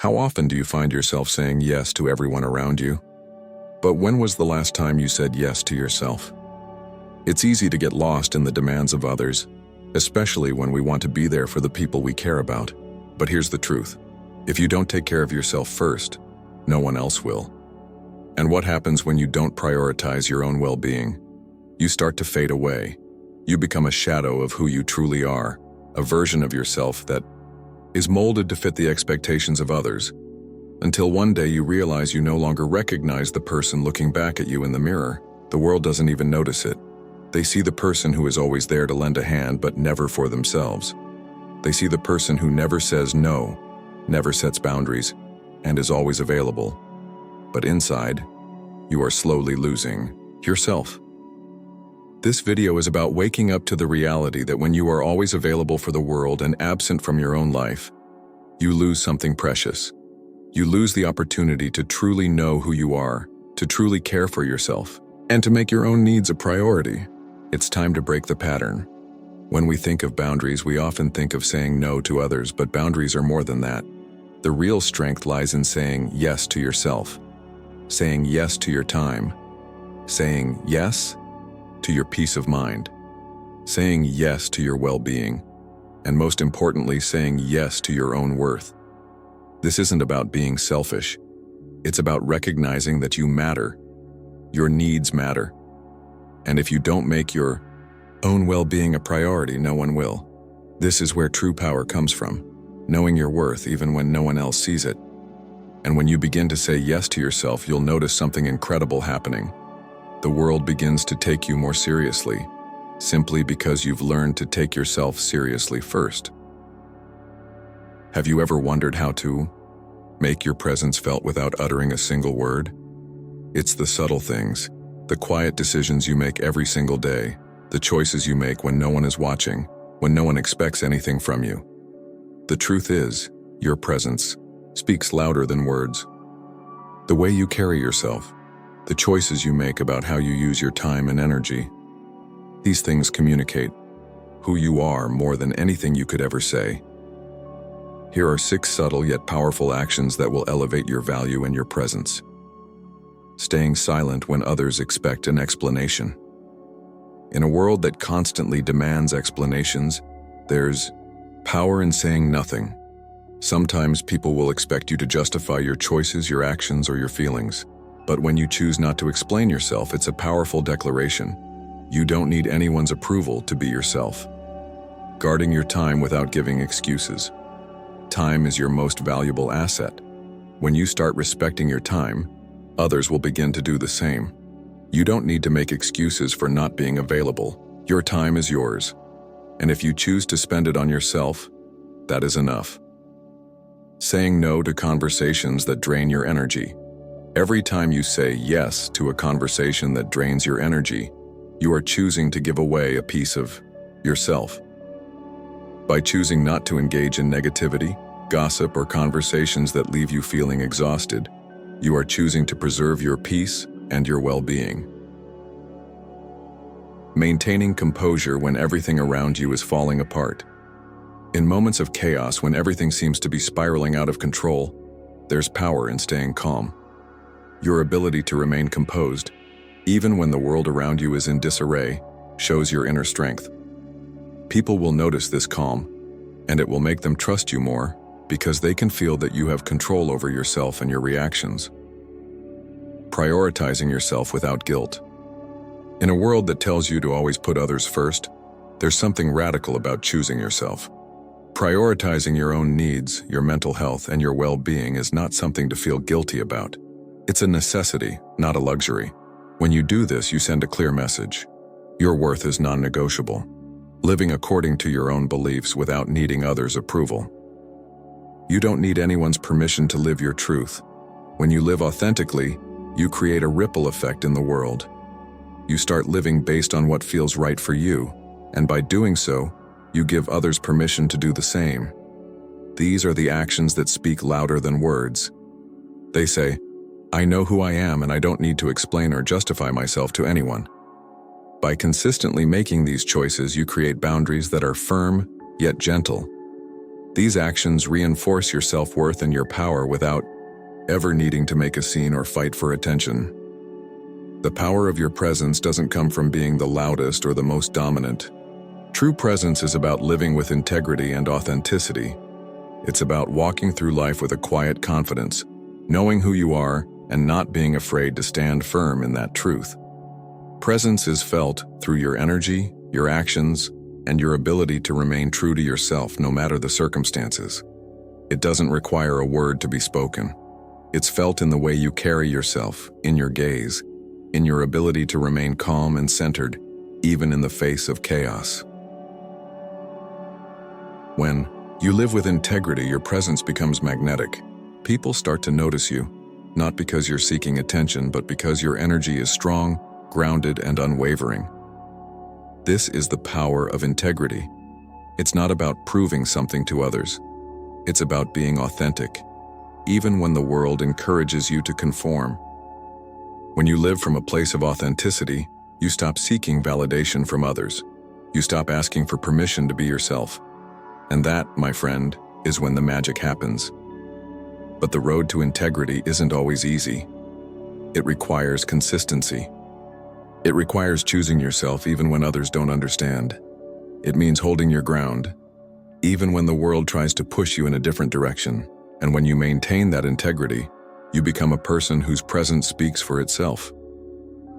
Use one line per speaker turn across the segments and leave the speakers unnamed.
How often do you find yourself saying yes to everyone around you? But when was the last time you said yes to yourself? It's easy to get lost in the demands of others, especially when we want to be there for the people we care about. But here's the truth. If you don't take care of yourself first, no one else will. And what happens when you don't prioritize your own well-being? You start to fade away. You become a shadow of who you truly are, a version of yourself that is molded to fit the expectations of others, until one day you realize you no longer recognize the person looking back at you in the mirror. The world doesn't even notice it. They see the person who is always there to lend a hand but never for themselves. They see the person who never says no, never sets boundaries, and is always available. But inside, you are slowly losing yourself. This video is about waking up to the reality that when you are always available for the world and absent from your own life, you lose something precious. You lose the opportunity to truly know who you are, to truly care for yourself, and to make your own needs a priority. It's time to break the pattern. When we think of boundaries, we often think of saying no to others, but boundaries are more than that. The real strength lies in saying yes to yourself, saying yes to your time, saying yes to your peace of mind, saying yes to your well-being, and most importantly, saying yes to your own worth. This isn't about being selfish. It's about recognizing that you matter. Your needs matter. And if you don't make your own well-being a priority, no one will. This is where true power comes from, knowing your worth even when no one else sees it. And when you begin to say yes to yourself, you'll notice something incredible happening. The world begins to take you more seriously, simply because you've learned to take yourself seriously first. Have you ever wondered how to make your presence felt without uttering a single word? It's the subtle things, the quiet decisions you make every single day, the choices you make when no one is watching, when no one expects anything from you. The truth is, your presence speaks louder than words. The way you carry yourself, the choices you make about how you use your time and energy, these things communicate who you are more than anything you could ever say. Here are 6 subtle yet powerful actions that will elevate your value and your presence. Staying silent when others expect an explanation. In a world that constantly demands explanations, there's power in saying nothing. Sometimes people will expect you to justify your choices, your actions, or your feelings. But when you choose not to explain yourself, it's a powerful declaration. You don't need anyone's approval to be yourself. Guarding your time without giving excuses. Time is your most valuable asset. When you start respecting your time, others will begin to do the same. You don't need to make excuses for not being available. Your time is yours. And if you choose to spend it on yourself, that is enough. Saying no to conversations that drain your energy. Every time you say yes to a conversation that drains your energy, you are choosing to give away a piece of yourself. By choosing not to engage in negativity, gossip, or conversations that leave you feeling exhausted, you are choosing to preserve your peace and your well-being. Maintaining composure when everything around you is falling apart. In moments of chaos, when everything seems to be spiraling out of control, there's power in staying calm. Your ability to remain composed, even when the world around you is in disarray, shows your inner strength. People will notice this calm, and it will make them trust you more because they can feel that you have control over yourself and your reactions. Prioritizing yourself without guilt. In a world that tells you to always put others first, there's something radical about choosing yourself. Prioritizing your own needs, your mental health, and your well-being is not something to feel guilty about. It's a necessity, not a luxury. When you do this, you send a clear message. Your worth is non-negotiable. Living according to your own beliefs without needing others' approval. You don't need anyone's permission to live your truth. When you live authentically, you create a ripple effect in the world. You start living based on what feels right for you, and by doing so, you give others permission to do the same. These are the actions that speak louder than words. They say, I know who I am and I don't need to explain or justify myself to anyone. By consistently making these choices, you create boundaries that are firm yet gentle. These actions reinforce your self-worth and your power without ever needing to make a scene or fight for attention. The power of your presence doesn't come from being the loudest or the most dominant. True presence is about living with integrity and authenticity. It's about walking through life with a quiet confidence, knowing who you are and not being afraid to stand firm in that truth. Presence is felt through your energy, your actions, and your ability to remain true to yourself no matter the circumstances. It doesn't require a word to be spoken. It's felt in the way you carry yourself, in your gaze, in your ability to remain calm and centered, even in the face of chaos. When you live with integrity, your presence becomes magnetic. People start to notice you, not because you're seeking attention, but because your energy is strong, grounded, and unwavering. This is the power of integrity. It's not about proving something to others. It's about being authentic, even when the world encourages you to conform. When you live from a place of authenticity, you stop seeking validation from others. You stop asking for permission to be yourself. And that, my friend, is when the magic happens. But the road to integrity isn't always easy. It requires consistency. It requires choosing yourself even when others don't understand. It means holding your ground, even when the world tries to push you in a different direction. And when you maintain that integrity, you become a person whose presence speaks for itself.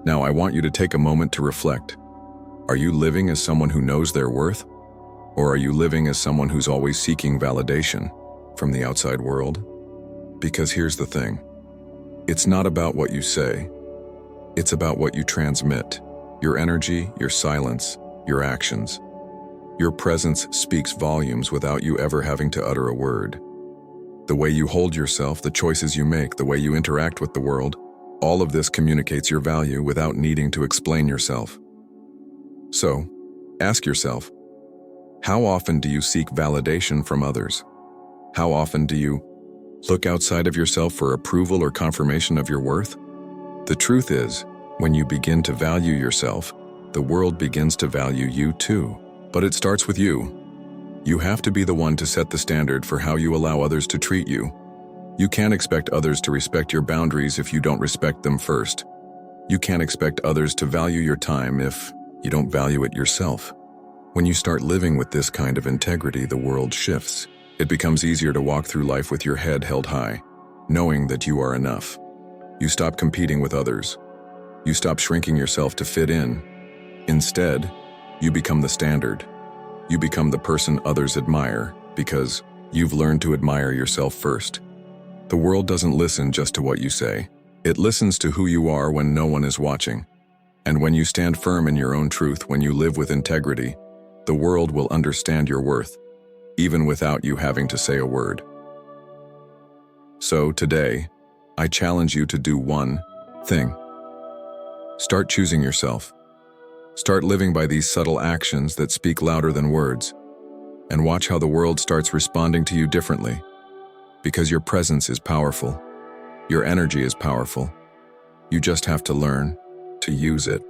Now, I want you to take a moment to reflect. Are you living as someone who knows their worth? Or are you living as someone who's always seeking validation from the outside world? Because here's the thing. It's not about what you say. It's about what you transmit. Your energy, your silence, your actions. Your presence speaks volumes without you ever having to utter a word. The way you hold yourself, the choices you make, the way you interact with the world, all of this communicates your value without needing to explain yourself. So, ask yourself, how often do you seek validation from others? How often do you look outside of yourself for approval or confirmation of your worth? The truth is, when you begin to value yourself, the world begins to value you too. But it starts with you. You have to be the one to set the standard for how you allow others to treat you. You can't expect others to respect your boundaries if you don't respect them first. You can't expect others to value your time if you don't value it yourself. When you start living with this kind of integrity, the world shifts. It becomes easier to walk through life with your head held high, knowing that you are enough. You stop competing with others. You stop shrinking yourself to fit in. Instead, you become the standard. You become the person others admire because you've learned to admire yourself first. The world doesn't listen just to what you say. It listens to who you are when no one is watching. And when you stand firm in your own truth, when you live with integrity, the world will understand your worth, even without you having to say a word. So today, I challenge you to do one thing. Start choosing yourself. Start living by these subtle actions that speak louder than words, and watch how the world starts responding to you differently. Because your presence is powerful. Your energy is powerful. You just have to learn to use it.